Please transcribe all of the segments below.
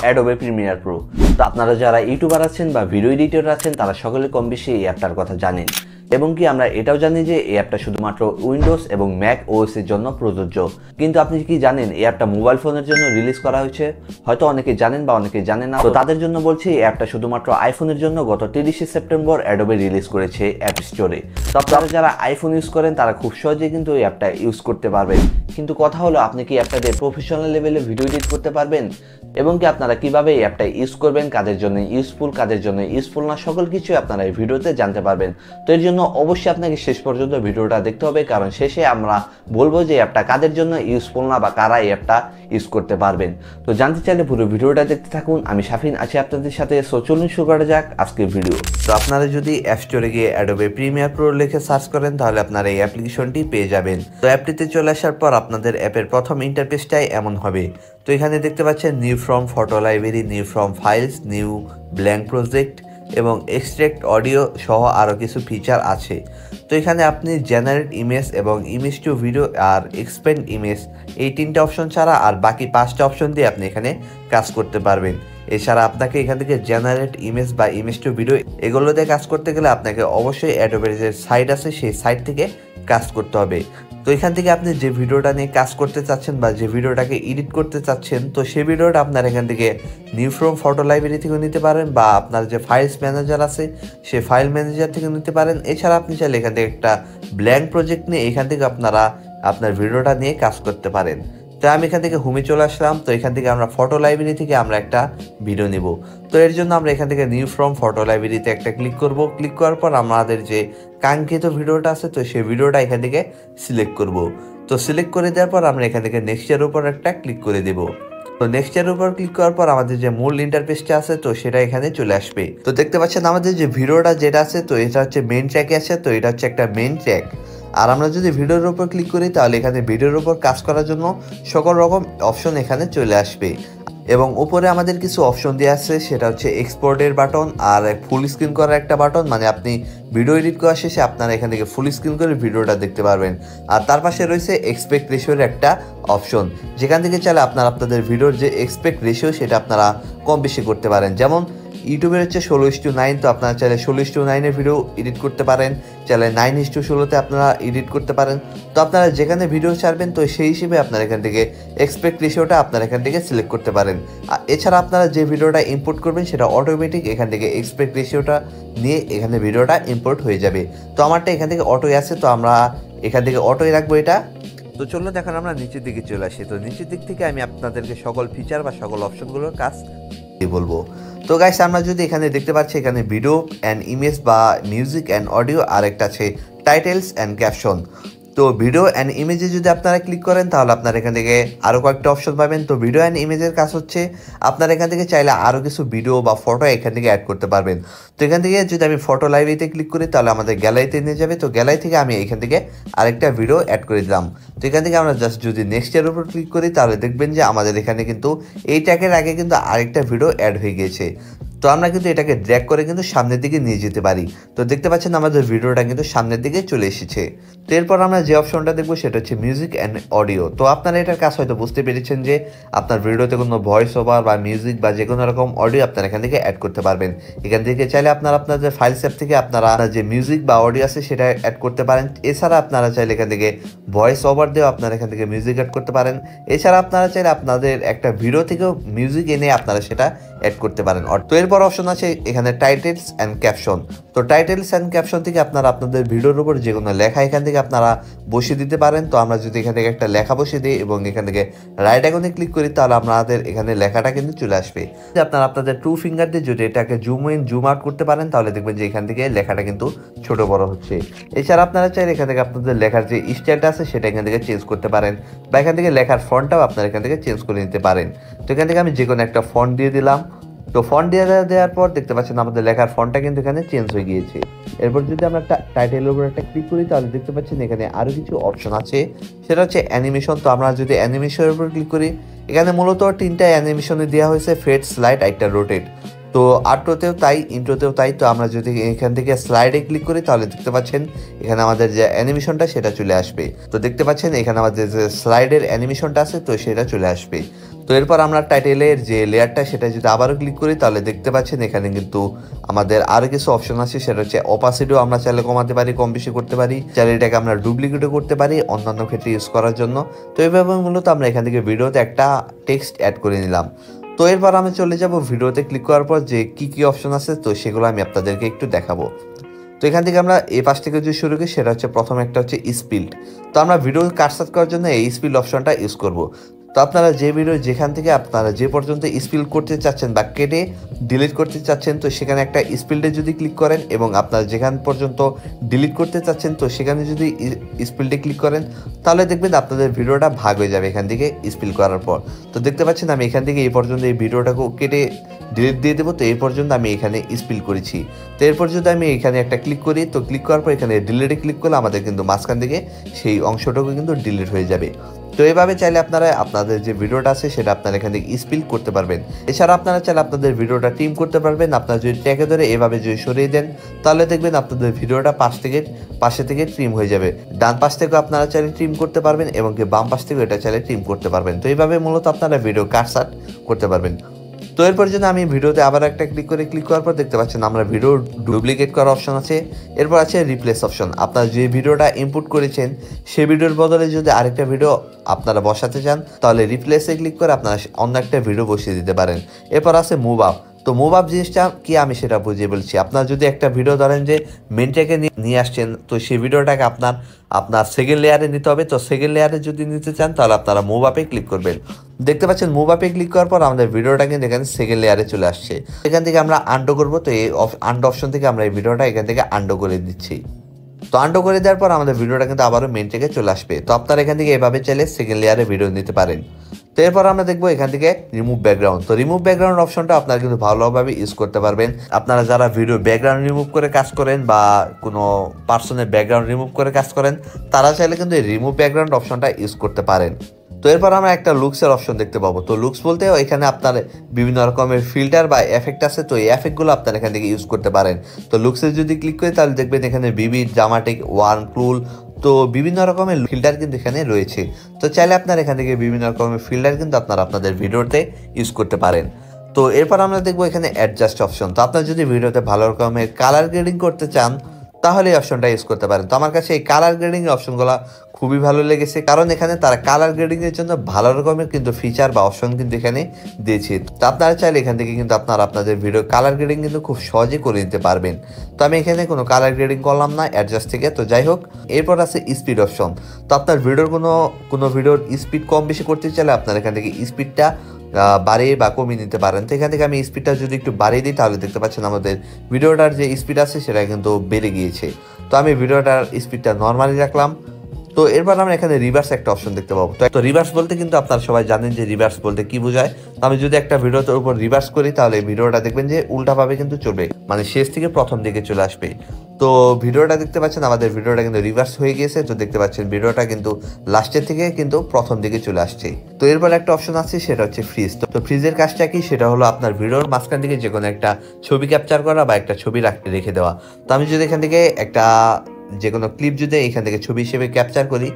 Adobe Premiere Pro. তো আপনারা যারা ইউটিউবার আছেন বা ভিডিও এডিটর আছেন তারা সকলে কম বেশি এই অ্যাপটার কথা জানেন, এবং কি আমরা এটাও জানি যে এই অ্যাপটা শুধুমাত্র উইন্ডোজ এবং ম্যাক ওএস এর জন্য প্রযোজ্য। কিন্তু আপনি কি জানেন এই অ্যাপটা মোবাইল ফোনের জন্য রিলিজ করা হয়েছে? হয়তো অনেকে জানেন বা অনেকে জানেন না। তো তাদের জন্য বলছি, এই অ্যাপটা শুধুমাত্র আইফোনের জন্য গত 30 সেপ্টেম্বর অ্যাডোবে রিলিজ করেছে অ্যাপ স্টোরে। তো আপনারা যারা আইফোন ইউজ করেন তারা খুব সহজেই কিন্তু এই অ্যাপটা ইউজ করতে পারবেন। কিন্তু কথা হলো, আপনি কি অ্যাপটা দিয়ে প্রফেশনাল লেভেলে ভিডিও এডিট করতে পারবেন? এবং কি আপনারা কিভাবে এই অ্যাপটা ইউজ করবেন, কাদের জন্য ইউজফুল, কাদের জন্য ইউজফুল না, সকল কিছু আপনারা এই ভিডিওতে জানতে পারবেন। তো এর জন্য অবশ্যই আপনাকে শেষ পর্যন্ত ভিডিওটা দেখতে হবে, কারণ শেষে আমরা বলবো যে অ্যাপটা কাদের জন্য ইউজফুল না বা কারা এই অ্যাপটা ইউজ করতে পারবেন। তো জানতে চাইলে পুরো ভিডিওটা দেখতে থাকুন। আমি শাফিন আছি আপনাদের সাথে। সো চলুন শুরু করা যাক আজকের ভিডিও। তো আপনারা যদি অ্যাপ স্টোরে গিয়ে অ্যাডোবে প্রিমিয়ার প্রো লিখে সার্চ করেন তাহলে আপনারা এই অ্যাপ্লিকেশনটি পেয়ে যাবেন। তো অ্যাপটিতে চলে আসার পর আপনাদের অ্যাপের প্রথম ইন্টারফেসটাই এমন হবে। তো এখানে দেখতে পাচ্ছেন new from photo library, new from files, new blank project এবং এক্সট্রাক্ট অডিও সহ আরও কিছু ফিচার আছে। তো এখানে আপনি জেনারেট ইমেজ এবং ইমেজ টু ভিডিও আর এক্সপেন্ড ইমেজ এই তিনটা অপশন ছাড়া আর বাকি 5টা অপশন দিয়ে আপনি এখানে কাজ করতে পারবেন। এছাড়া আপনাকে এখান থেকে জেনারেট ইমেজ বা ইমেজ টু ভিডিও এগুলো দিয়ে কাজ করতে গেলে আপনাকে অবশ্যই অ্যাডোবের যে সাইট আছে সেই সাইট থেকে কাজ করতে হবে। তো এখান থেকে আপনি যে ভিডিওটা নিয়ে কাজ করতে চাচ্ছেন বা যে ভিডিওটাকে এডিট করতে চাচ্ছেন, তো সেই ভিডিওটা আপনার এখান থেকে নিউ ফ্রম ফটো লাইব্রেরি থেকে নিতে পারেন বা আপনার যে ফাইলস ম্যানেজার আছে সেই ফাইল ম্যানেজার থেকে নিতে পারেন। এছাড়া আপনি চাইলে এখান থেকে একটা ব্ল্যাঙ্ক প্রজেক্ট নিয়ে এখান থেকে আপনারা আপনার ভিডিওটা নিয়ে কাজ করতে পারেন। তো আমি এখান থেকে হোমে চলে আসলাম। তো এখান থেকে আমরা ফটো লাইব্রেরি থেকে আমরা একটা ভিডিও নিব। তো এর জন্য আমরা এখান থেকে নিউ ফ্রম ফটো লাইব্রেরিতে একটা ক্লিক করব। ক্লিক করার পর আমাদের যে কাঙ্ক্ষিত ভিডিওটা আছে তো সেই ভিডিওটা এখান থেকে সিলেক্ট করব। তো সিলেক্ট করে দেওয়ার পর আমরা এখান থেকে নেক্সটের উপর একটা ক্লিক করে দেব। তো নেক্সটের উপর ক্লিক করার পর আমাদের যে মূল ইন্টারফেসটা আছে তো সেটা এখানে চলে আসবে। তো দেখতে পাচ্ছেন আমাদের যে ভিডিওটা যেটা আছে তো এটা হচ্ছে মেইন ট্র্যাকে আছে। তো এটা হচ্ছে একটা মেইন ট্র্যাক। আর আমরা যদি ভিডিওর উপর ক্লিক করি তাহলে এখানে ভিডিওর উপর কাজ করার জন্য সকল রকম অপশন এখানে চলে আসবে। এবং উপরে আমাদের কিছু অপশন দেওয়া আছে, সেটা হচ্ছে এক্সপোর্টের বাটন আর ফুল স্ক্রিন করার একটা বাটন, মানে আপনি ভিডিও এডিট করা শেষে আপনারা এখান থেকে ফুল স্ক্রিন করে ভিডিওটা দেখতে পারবেন। আর তার পাশে রয়েছে এক্সপেক্ট রেশিওর একটা অপশন, যেখান থেকে চাইলে আপনারা আপনাদের ভিডিওর যে এক্সপেক্ট রেশিও সেটা আপনারা কম বেশি করতে পারেন। যেমন ইউটিউবের হচ্ছে 16:9, তো আপনারা চাইলে 16:9 ভিডিও এডিট করতে পারেন, চাইলে 9:16 আপনারা এডিট করতে পারেন। তো আপনারা যেখানে ভিডিও ছাড়বেন তো সেই হিসেবে আপনারা এখান থেকে এক্সপেক্ট রেশিওটা আপনারা এখান থেকে সিলেক্ট করতে পারেন। আর এছাড়া আপনারা যে ভিডিওটা ইম্পোর্ট করবেন সেটা অটোমেটিক এখান থেকে এক্সপেক্ট রেশিওটা নিয়ে এখানে ভিডিওটা ইম্পোর্ট হয়ে যাবে। তো আমারটা এখান থেকে অটোই আছে, তো আমরা এখান থেকে অটোই রাখবো এটা। তো চলুন এখন আমরা নিচের দিকে চলে আসি। তো নিচের দিক থেকে আমি আপনাদেরকে সকল ফিচার বা সকল অপশনগুলোর কাজ বলবো। তো গাইস, আমরা যদি এখানে দেখতে পাচ্ছি এখানে ভিডিও অ্যান্ড ইমেজ বা মিউজিক অ্যান্ড অডিও, আর একটা আছে টাইটেলস অ্যান্ড ক্যাপশন। তো ভিডিও অ্যান্ড ইমেজে যদি আপনারা ক্লিক করেন তাহলে আপনারা এখান থেকে আরও কয়েকটা অপশন পাবেন। তো ভিডিও অ্যান্ড ইমেজের কাজ হচ্ছে আপনারা এখান থেকে চাইলে আরও কিছু ভিডিও বা ফটো এখান থেকে অ্যাড করতে পারবেন। তো এখান থেকে যদি আমি ফটো লাইব্রেরিতে ক্লিক করি তাহলে আমাদের গ্যালারিতে নিয়ে যাবে। তো গ্যালারি থেকে আমি এখান থেকে আরেকটা ভিডিও অ্যাড করে দিলাম। তো এখান থেকে আমরা জাস্ট যদি নেক্সটের উপর ক্লিক করি তাহলে দেখবেন যে আমাদের এখানে কিন্তু এই ট্যাগের আগে কিন্তু আরেকটা ভিডিও অ্যাড হয়ে গিয়েছে। তো আমরা কিন্তু এটাকে ড্র্যাগ করে কিন্তু সামনের দিকে নিয়ে যেতে পারি। তো দেখতে পাচ্ছেন আমাদের ভিডিওটা কিন্তু সামনের দিকে চলে এসেছে। তো এরপর আমরা যে অপশনটা দেখবো সেটা হচ্ছে মিউজিক অ্যান্ড অডিও। তো আপনারা এটার কাজ হয়তো বুঝতে পেরেছেন যে আপনার ভিডিওতে কোনো ভয়েস ওভার বা মিউজিক বা যে কোনো রকম অডিও আপনারা এখান থেকে অ্যাড করতে পারবেন। এখান থেকে চাইলে আপনারা আপনাদের ফাইলস অ্যাপ থেকে আপনারা যে মিউজিক বা অডিও আছে সেটা অ্যাড করতে পারেন। এছাড়া আপনারা চাইলে এখান থেকে ভয়েস ওভার দিয়েও আপনারা এখান থেকে মিউজিক অ্যাড করতে পারেন। এছাড়া আপনারা চাইলে আপনাদের একটা ভিডিও থেকেও মিউজিক এনে আপনারা সেটা অ্যাড করতে পারেন। তো এরপর অপশন আছে এখানে টাইটেলস অ্যান্ড ক্যাপশন। তো টাইটেলস অ্যান্ড ক্যাপশন থেকে আপনারা আপনাদের ভিডিওর উপর যে কোনো লেখা এখান থেকে আপনারা বসিয়ে দিতে পারেন। তো আমরা যদি এখান থেকে একটা লেখা বসিয়ে দিই এবং এখান থেকে রাইট আইকনে ক্লিক করি তাহলে আমাদের এখানে লেখাটা কিন্তু চলে আসবে। আপনারা আপনাদের টু ফিঙ্গার দিয়ে যদি এটাকে জুম ইন জুম আউট করতে পারেন তাহলে দেখবেন যে এখান থেকে লেখাটা কিন্তু ছোট বড় হচ্ছে। এছাড়া আপনারা চাইলে এখান থেকে আপনাদের লেখার যে স্টাইলটা আছে সেটা এখান থেকে চেঞ্জ করতে পারেন, বা এখান থেকে লেখার ফন্টটাও আপনারা এখান থেকে চেঞ্জ করে নিতে পারেন। তো এখান থেকে আমি যে কোনো একটা ফন্ট দিয়ে দিলাম। তো ফন্ট দেওয়ার পর দেখতে পাচ্ছেন আমাদের লেখার ফন্টটা কিন্তু এখানে চেঞ্জ হয়ে গিয়েছে। এরপর যদি আমরা একটা টাইটেলের উপর একটা ক্লিক করি তাহলে দেখতে পাচ্ছেন এখানে আরও কিছু অপশন আছে, সেটা হচ্ছে অ্যানিমেশন। তো আমরা যদি অ্যানিমেশনের উপর ক্লিক করি এখানে মূলত 3টা অ্যানিমেশনে দেওয়া হয়েছে, ফেড, স্লাইড, একটা রোটেট। তো আউটরোতেও তাই, ইন্ট্রোতেও তাই। তো আমরা যদি এখান থেকে স্লাইডে ক্লিক করি তাহলে দেখতে পাচ্ছেন এখানে আমাদের যে অ্যানিমেশনটা সেটা চলে আসবে। তো দেখতে পাচ্ছেন এখানে আমাদের যে স্লাইডের অ্যানিমেশনটা আছে তো সেটা চলে আসবে। তো এরপর আমরা টাইটেলের যে লেয়ারটা সেটা যদি আবারও ক্লিক করি তাহলে দেখতে পাচ্ছেন এখানে কিন্তু আমাদের আরও কিছু অপশন আছে, সেটা হচ্ছে অপাসিটিও আমরা চাইলে কমাতে পারি, কম বেশি করতে পারি, চাইলে এটাকে আমরা ডুপ্লিকেটও করতে পারি অন্যান্য ক্ষেত্রে ইউজ করার জন্য। তো এইভাবে মূলত আমরা এখান থেকে ভিডিওতে একটা টেক্সট অ্যাড করে নিলাম। তো এরপর আমি চলে যাব ভিডিওতে ক্লিক করার পর যে কী অপশন আছে তো সেগুলো আমি আপনাদেরকে একটু দেখাবো। তো এখান থেকে আমরা এই পাশ থেকে যদি শুরু করি সেটা হচ্ছে প্রথমে একটা হচ্ছে স্পিল্ড। তো আমরা ভিডিও কাটসাট করার জন্য এই স্পিল্ড অপশনটা ইউজ করব। তো আপনারা যে ভিডিও যেখান থেকে আপনারা যে পর্যন্ত স্পিল করতে চাচ্ছেন বা কেটে ডিলিট করতে চাচ্ছেন তো সেখানে একটা স্পিল্ডে যদি ক্লিক করেন এবং আপনারা যেখান পর্যন্ত ডিলিট করতে চাচ্ছেন তো সেখানে যদি স্পিল্ডে ক্লিক করেন তাহলে দেখবেন আপনাদের ভিডিওটা ভাগ হয়ে যাবে এখান থেকে স্পিল করার পর। তো দেখতে পাচ্ছেন আমি এখান থেকে এই পর্যন্ত এই ভিডিওটাকে কেটে ডিলিট দিয়ে দেবো। তো এই পর্যন্ত আমি এখানে স্পিল করেছি। তো এরপর যদি আমি এখানে একটা ক্লিক করি তো ক্লিক করার পর এখানে ডিলিটে ক্লিক করলে আমাদের কিন্তু মাঝখান থেকে সেই অংশটুকু কিন্তু ডিলিট হয়ে যাবে। তো এইভাবে চাইলে আপনারা আপনাদের যে ভিডিওটা আছে সেটা আপনারা এখান থেকে স্পিল করতে পারবেন। এছাড়া আপনারা চাইলে আপনাদের ভিডিওটা ট্রিম করতে পারবেন। আপনারা যদি ট্যাগে ধরে এভাবে যদি সরিয়ে দেন তাহলে দেখবেন আপনাদের ভিডিওটা পাশে থেকে ট্রিম হয়ে যাবে। ডান পাশ থেকেও আপনারা চাইলে ট্রিম করতে পারবেন এবং কি বাম পাশ থেকেও এটা চাইলে ট্রিম করতে পারবেন। তো এইভাবে মূলত আপনারা ভিডিও কাটসাট করতে পারবেন। তো এরপর যদি আমি ভিডিওতে আবার একটা ক্লিক করার পর দেখতে পাচ্ছেন আমরা ভিডিও ডুপ্লিকেট করার অপশন আছে। এরপর আছে রিপ্লেস অপশন। আপনারা যে ভিডিওটা ইনপুট করেছেন সেই ভিডিওর বদলে যদি আরেকটা ভিডিও আপনারা বসাতে চান তাহলে রিপ্লেসে ক্লিক করে আপনারা অন্য একটা ভিডিও বসিয়ে দিতে পারেন। এরপর আছে মুভ আপ। তো মুভ আপ জিনিসটা কি আমি সেটা বুঝিয়ে বলছি। আপনারা যদি একটা ভিডিও ধরেন যে মেনটাকে নিয়ে আসছেন তো সেই ভিডিওটাকে আপনার সেকেন্ড লেয়ারে নিতে হবে। তো সেকেন্ড লেয়ারে যদি নিতে চান তাহলে আপনারা মুভ আপে ক্লিক করবেন। দেখতে পাচ্ছেন মুভ আপে ক্লিক করার পর আমাদের ভিডিওটা কিন্তু এখানে সেকেন্ড লেয়ারে চলে আসছে। এখান থেকে আমরা আন্ডো করবো। তো এই আন্ডো অপশন থেকে আমরা এই ভিডিওটা এখান থেকে আন্ডো করে দিচ্ছি। তো আন্ডো করে দেওয়ার পর আমাদের ভিডিওটা কিন্তু আবারও মেন থেকে চলে আসবে। তো আপনারা এখান থেকে এভাবে চাইলে সেকেন্ড লেয়ারে ভিডিও নিতে পারেন। তো এরপর আমরা দেখবো এখান থেকে রিমুভ ব্যাকগ্রাউন্ড। তো রিমুভ ব্যাকগ্রাউন্ড অপশনটা আপনারা কিন্তু ভালোভাবে ইউজ করতে পারবেন। আপনারা যারা ভিডিও ব্যাকগ্রাউন্ড রিমুভ করে কাজ করেন বা কোনো পার্সনের ব্যাকগ্রাউন্ড রিমুভ করে কাজ করেন তারা চাইলে কিন্তু এই রিমুভ ব্যাকগ্রাউন্ড অপশনটা ইউজ করতে পারেন। তো এরপর আমরা একটা লুকসের অপশন দেখতে পাবো। তো লুকস বলতে এখানে আপনার বিভিন্ন রকমের ফিল্টার বা এফেক্ট আছে। তো এই এফেক্টগুলো আপনারা এখান থেকে ইউজ করতে পারেন। তো লুকসে যদি ক্লিক করি তাহলে দেখবেন এখানে বিবিড, ড্রামাটিক, ওয়ার্ম, কুল, তো বিভিন্ন রকমের ফিল্টার কিন্তু এখানে রয়েছে। তো চাইলে আপনারা এখান থেকে বিভিন্ন রকমের ফিল্টার কিন্তু আপনারা আপনাদের ভিডিওতে ইউজ করতে পারেন। তো এরপর আমরা দেখবো এখানে অ্যাডজাস্ট অপশন। তো আপনারা যদি ভিডিওতে ভালো রকমের কালার গ্রেডিং করতে চান তাহলে এই অপশনটা ইউজ করতে পারেন। তো আমার কাছে এই কালার গ্রেডিং অপশনগুলো খুবই ভালো লেগেছে, কারণ এখানে তারা কালার গ্রেডিংয়ের জন্য ভালো রকমের কিন্তু ফিচার বা অপশন কিন্তু এখানে দিয়েছে। তো আপনারা চাইলে এখান থেকে কিন্তু আপনারা আপনাদের ভিডিও কালার গ্রেডিং কিন্তু খুব সহজে করে নিতে পারবেন। তো আমি এখানে কোনো কালার গ্রেডিং করলাম না অ্যাডজাস্ট থেকে। তো যাই হোক, এরপর আছে স্পিড অপশন। তো আপনার ভিডিওর কোনো ভিডিওর স্পিড কম বেশি করতে চাইলে আপনারা এখান থেকে স্পিডটা বাড়িয়ে বা কমিয়ে নিতে পারেন। তো এখান থেকে আমি স্পিডটা যদি একটু বাড়িয়ে দিই তাহলে দেখতে পাচ্ছেন আমাদের ভিডিওটার যে স্পিড আছে সেটা কিন্তু বেড়ে গিয়েছে। তো আমি ভিডিওটার স্পিডটা নর্মালি রাখলাম। তো এরপর আমরা এখানে রিভার্স একটা অপশন দেখতে পাবো। তো রিভার্স বলতে কিন্তু আপনারা সবাই জানেন যে রিভার্স বলতে কি বোঝায়। তো আমি যদি একটা ভিডিওর উপর রিভার্স করি তাহলে ভিডিওটা দেখবেন যে উল্টাভাবে কিন্তু চলবে, মানে শেষ থেকে প্রথম দিকে চলে আসবে। তো ভিডিওটা দেখতে পাচ্ছেন আমাদের ভিডিওটা কিন্তু রিভার্স হয়ে গিয়েছে। তো দেখতে পাচ্ছেন ভিডিওটা কিন্তু লাস্টের থেকে কিন্তু প্রথম দিকে চলে আসছে। তো এরপর একটা অপশন আছে সেটা হচ্ছে ফ্রিজ। তো ফ্রিজের কাজটা কি, সেটা হলো আপনার ভিডিওর মাঝখান থেকে যে কোনো একটা ছবি ক্যাপচার করা বা একটা ছবি রেখে দেওয়া। তো আমি যদি এখান থেকে একটা যে কোনো ক্লিপ যদি এখান থেকে ছবি হিসেবে ক্যাপচার করি,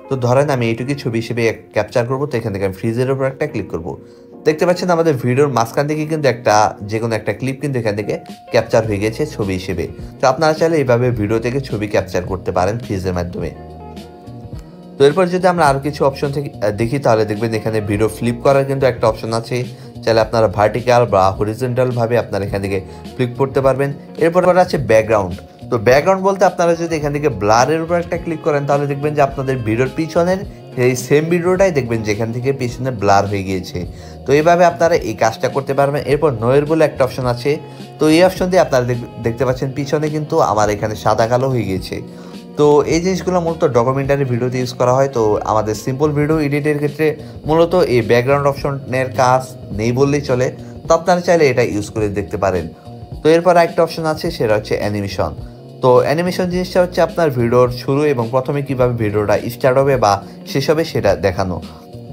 তো ধরেন আমি এইটুকুই ছবি হিসেবে ক্যাপচার করবো। তো এখান থেকে আমি ফ্রিজের উপর একটা ক্লিক করবো। দেখতে পাচ্ছেন আমাদের ভিডিওর মাঝখান থেকে কিন্তু যে কোনো একটা ক্লিপ কিন্তু এখান থেকে ক্যাপচার হয়ে গেছে ছবি হিসেবে। তো আপনারা চাইলে এইভাবে ভিডিও থেকে ছবি ক্যাপচার করতে পারেন ফ্রিজের মাধ্যমে। তো এরপর যদি আমরা আরও কিছু অপশন থেকে দেখি তাহলে দেখবেন এখানে ভিডিও ফ্লিপ করার কিন্তু একটা অপশন আছে। চাইলে আপনারা ভার্টিক্যাল বা হরিজন্টালভাবে আপনারা এখান থেকে ফ্লিপ করতে পারবেন। এরপর আছে ব্যাকগ্রাউন্ড। তো ব্যাকগ্রাউন্ড বলতে আপনারা যদি এখান থেকে ব্লারের উপর একটা ক্লিক করেন তাহলে দেখবেন যে আপনাদের ভিডিওর পিছনের এই সেম ভিডিওটাই দেখবেন যেখান থেকে পিছনে ব্লার হয়ে গিয়েছে। তো এইভাবে আপনারা এই কাজটা করতে পারবেন। এরপর নোয়ের বলে একটা অপশন আছে। তো এই অপশন দিয়ে আপনারা দেখতে পাচ্ছেন পিছনে কিন্তু আমার এখানে সাদা কালো হয়ে গিয়েছে। তো এই জিনিসগুলো মূলত ডকুমেন্টারি ভিডিওতে ইউজ করা হয়। তো আমাদের সিম্পল ভিডিও এডিটের ক্ষেত্রে মূলত এই ব্যাকগ্রাউন্ড অপশনের কাজ নেই বললেই চলে। তো আপনারা চাইলে এটা ইউজ করে দেখতে পারেন। তো এরপর একটা অপশন আছে সেটা হচ্ছে অ্যানিমেশন। তো অ্যানিমেশন জিনিসটা হচ্ছে আপনার ভিডিওর শুরু এবং প্রথমে কীভাবে ভিডিওটা স্টার্ট হবে বা শেষ হবে সেটা দেখানো।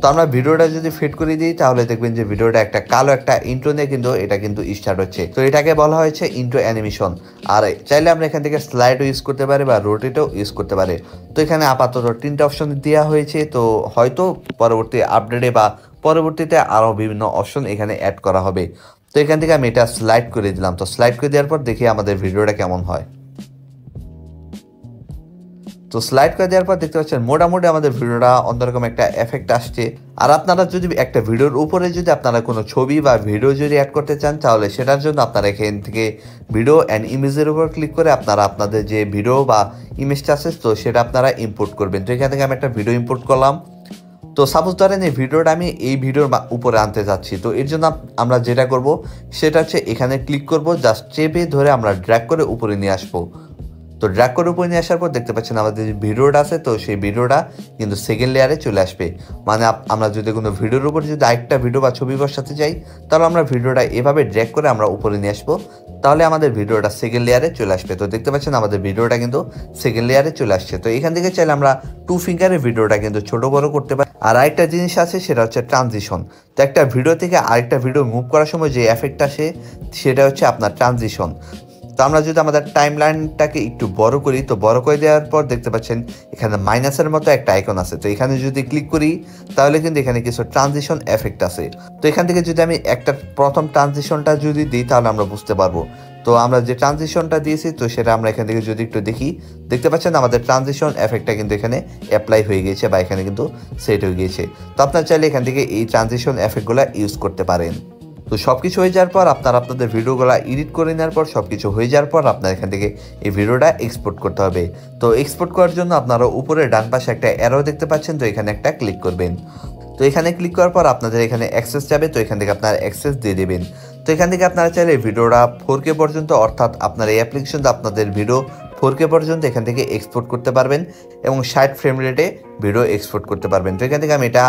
তো আমরা ভিডিওটা যদি ফিট করে দিই তাহলে দেখবেন যে ভিডিওটা একটা কালো একটা ইন্ট্রো নিয়ে কিন্তু এটা কিন্তু স্টার্ট হচ্ছে। তো এটাকে বলা হয়েছে ইন্ট্রো অ্যানিমেশন। আর চাইলে আমরা এখান থেকে স্লাইডও ইউজ করতে পারি বা রোটেটও ইউজ করতে পারি। তো এখানে আপাতত 3টা অপশন দেওয়া হয়েছে। তো হয়তো পরবর্তী আপডেটে বা পরবর্তীতে আরও বিভিন্ন অপশন এখানে অ্যাড করা হবে। তো এখান থেকে আমি এটা স্লাইড করে দিলাম। তো স্লাইড করে দেওয়ার পর দেখি আমাদের ভিডিওটা কেমন হয়। তো স্লাইড করে দেওয়ার পর দেখতে পাচ্ছেন মোটামুটি আমাদের ভিডিওটা অন্যরকম একটা এফেক্ট আসছে। আর আপনারা যদি একটা ভিডিওর উপরে যদি আপনারা কোনো ছবি বা ভিডিও যদি অ্যাড করতে চান, তাহলে সেটার জন্য আপনারা এখান থেকে ভিডিও অ্যান্ড ইমেজের উপর ক্লিক করে আপনারা আপনাদের যে ভিডিও বা ইমেজটা আছে তো সেটা আপনারা ইম্পোর্ট করবেন। তো এখান থেকে আমি একটা ভিডিও ইম্পোর্ট করলাম। তো সাপোজ ধরেন এই ভিডিওটা আমি এই ভিডিওর উপরে আনতে যাচ্ছি। তো এর জন্য আমরা যেটা করব সেটা হচ্ছে এখানে ক্লিক করব, জাস্ট চেপে ধরে আমরা ড্র্যাগ করে উপরে নিয়ে আসবো। তো ড্র্যাগ করে উপরে নিয়ে আসার পর দেখতে পাচ্ছেন আমাদের যে ভিডিওটা আছে তো সেই ভিডিওটা কিন্তু সেকেন্ড লেয়ারে চলে আসবে। মানে আমরা যদি কোনো ভিডিওর উপর যদি আরেকটা ভিডিও বা ছবি বসাতে চাই, তাহলে আমরা ভিডিওটা এভাবে ড্র্যাগ করে আমরা উপরে নিয়ে আসবো, তাহলে আমাদের ভিডিওটা সেকেন্ড লেয়ারে চলে আসবে। তো দেখতে পাচ্ছেন আমাদের ভিডিওটা কিন্তু সেকেন্ড লেয়ারে চলে আসছে। তো এখান থেকে চাইলে আমরা 2 ফিঙ্গারের ভিডিওটা কিন্তু ছোট বড় করতে পারি। আর আরেকটা জিনিস আছে সেটা হচ্ছে ট্রানজিশন। তো একটা ভিডিও থেকে আরেকটা ভিডিও মুভ করার সময় যে এফেক্ট আসে সেটা হচ্ছে আপনার ট্রানজিশন। তো আমরা যদি আমাদের টাইম লাইনটাকে একটু বড় করি, তো বড় করে দেওয়ার পর দেখতে পাচ্ছেন এখানে মাইনাসের মতো একটা আইকন আছে। তো এখানে যদি ক্লিক করি তাহলে কিন্তু এখানে কিছু ট্রানজিশন এফেক্ট আছে। তো এখান থেকে যদি আমি একটা প্রথম ট্রানজিশনটা যদি দিই তাহলে আমরা বুঝতে পারবো। তো আমরা যে ট্রানজিশনটা দিয়েছি তো সেটা আমরা এখান থেকে যদি একটু দেখি, দেখতে পাচ্ছেন আমাদের ট্রানজিশন এফেক্টটা কিন্তু এখানে অ্যাপ্লাই হয়ে গিয়েছে বা এখানে কিন্তু সেট হয়ে গিয়েছে। তো আপনারা চাইলে এখান থেকে এই ট্রানজিশন এফেক্টগুলো ইউজ করতে পারেন। তো সব কিছু হয়ে যাওয়ার পর আপনারা আপনাদের ভিডিওগুলো এডিট করে নেওয়ার পর সব কিছু হয়ে যাওয়ার পর আপনার এখান থেকে এই ভিডিওটা এক্সপোর্ট করতে হবে। তো এক্সপোর্ট করার জন্য আপনারা উপরে ডান পাশে একটা অ্যারো দেখতে পাচ্ছেন, তো এখানে একটা ক্লিক করবেন। তো এখানে ক্লিক করার পর আপনাদের এখানে অ্যাক্সেস যাবে, তো এখান থেকে আপনারা অ্যাক্সেস দিয়ে দেবেন। তো এখান থেকে আপনারা চাইলে ভিডিওটা 4K পর্যন্ত, অর্থাৎ আপনার এই অ্যাপ্লিকেশন আপনাদের ভিডিও 4K পর্যন্ত এখান থেকে এক্সপোর্ট করতে পারবেন এবং 60 ফ্রেম রেটে ভিডিও এক্সপোর্ট করতে পারবেন। তো এখান থেকে আমি এটা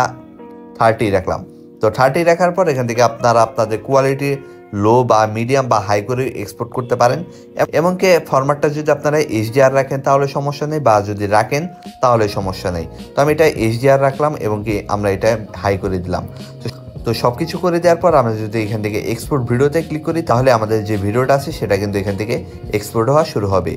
30 রাখলাম। তো 30 রাখার পর এখান থেকে আপনারা আপনাদের কোয়ালিটি লো বা মিডিয়াম বা হাই করে এক্সপোর্ট করতে পারেন। এমনকি ফরম্যাটটা যদি আপনারা HDR রাখেন তাহলে সমস্যা নেই, বা যদি রাখেন তাহলে সমস্যা নেই। তো আমি এটা HDR রাখলাম এবং কি আমরা এটা হাই করে দিলাম। তো সব কিছু করে দেওয়ার পর আমরা যদি এখান থেকে এক্সপোর্ট ভিডিওতে ক্লিক করি তাহলে আমাদের যে ভিডিওটা আছে সেটা কিন্তু এখান থেকে এক্সপোর্ট হওয়া শুরু হবে।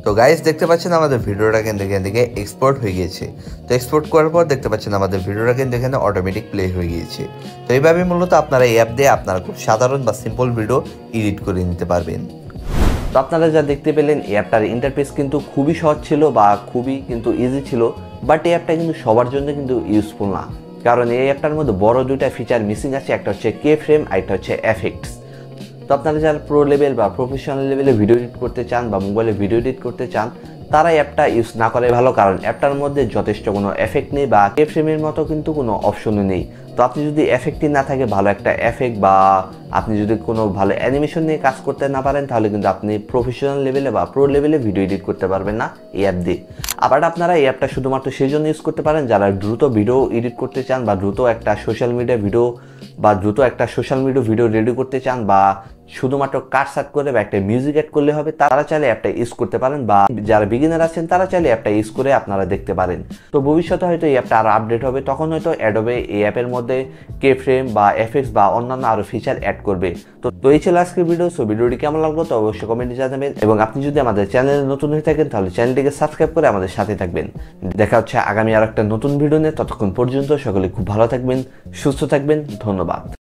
তো গাইস দেখতে পাচ্ছেন আমাদের ভিডিওটা কিন্তু এখান থেকে এক্সপোর্ট হয়ে গিয়েছে। তো এক্সপোর্ট করার পর দেখতে পাচ্ছেন আমাদের ভিডিওটা কিন্তু এখানে অটোমেটিক প্লে হয়ে গিয়েছে। তো এইভাবে মূলত আপনারা এই অ্যাপ দিয়ে আপনারা খুব সাধারণ বা সিম্পল ভিডিও এডিট করে নিতে পারবেন। তো আপনারা যা দেখতে পেলেন এই অ্যাপটার ইন্টারফেস কিন্তু খুবই সহজ ছিল বা খুবই কিন্তু ইজি ছিল, বাট এই অ্যাপটা কিন্তু সবার জন্য কিন্তু ইউজফুল না, কারণ এই অ্যাপটার মধ্যে বড় দুইটা ফিচার মিসিং আছে। একটা হচ্ছে কে ফ্রেম আর একটা হচ্ছে এফেক্টস। তো আপনারা যারা প্রো লেভেল বা প্রফেশনাল লেভেলে ভিডিও এডিট করতে চান বা মোবাইলে ভিডিও এডিট করতে চান তারা অ্যাপটা ইউজ না করে ভালো, কারণ অ্যাপটার মধ্যে যথেষ্ট কোনো এফেক্ট নেই বা কে ফ্রেমের মতো কিন্তু কোনো অপশনও নেই। তো আপনি যদি এফেক্টই না থাকে, ভালো একটা এফেক্ট বা আপনি যদি কোনো ভালো অ্যানিমেশন নিয়ে কাজ করতে না পারেন, তাহলে কিন্তু আপনি প্রফেশনাল লেভেলে বা প্রো লেভেলে ভিডিও এডিট করতে পারবেন না এই অ্যাপ দিয়ে। আবার আপনারা এই অ্যাপটা শুধুমাত্র সেই জন্য ইউজ করতে পারেন যারা দ্রুত ভিডিও এডিট করতে চান বা দ্রুত একটা সোশ্যাল মিডিয়া ভিডিও রেডি করতে চান, বা শুধুমাত্র কাট সাট করে বা একটা মিউজিক অ্যাড করলে হবে, তারা চাইলে অ্যাপটা ইউজ করতে পারেন। বা যারা বিগিনার আছেন তারা চাইলে অ্যাপটা ইউজ করে আপনারা দেখতে পারেন। তো ভবিষ্যতে হয়তো এই অ্যাপটা আরও আপডেট হবে, তখন হয়তো অ্যাড হবে এই অ্যাপের মধ্যে কে ফ্রেম বা এফেক্টস বা অন্যান্য আরও ফিচার অ্যাড করবে। তো এই ছিল আজকের ভিডিও। সো ভিডিওটি কেমন লাগলো তো অবশ্যই কমেন্টে জানাবেন, এবং আপনি যদি আমাদের চ্যানেলে নতুন হয়ে থাকেন তাহলে চ্যানেলটিকে সাবস্ক্রাইব করে আমাদের সাথে থাকবেন। দেখা হচ্ছে আগামী আর একটা নতুন ভিডিও নিয়ে। ততক্ষণ পর্যন্ত সকলে খুব ভালো থাকবেন, সুস্থ থাকবেন। ধন্যবাদ।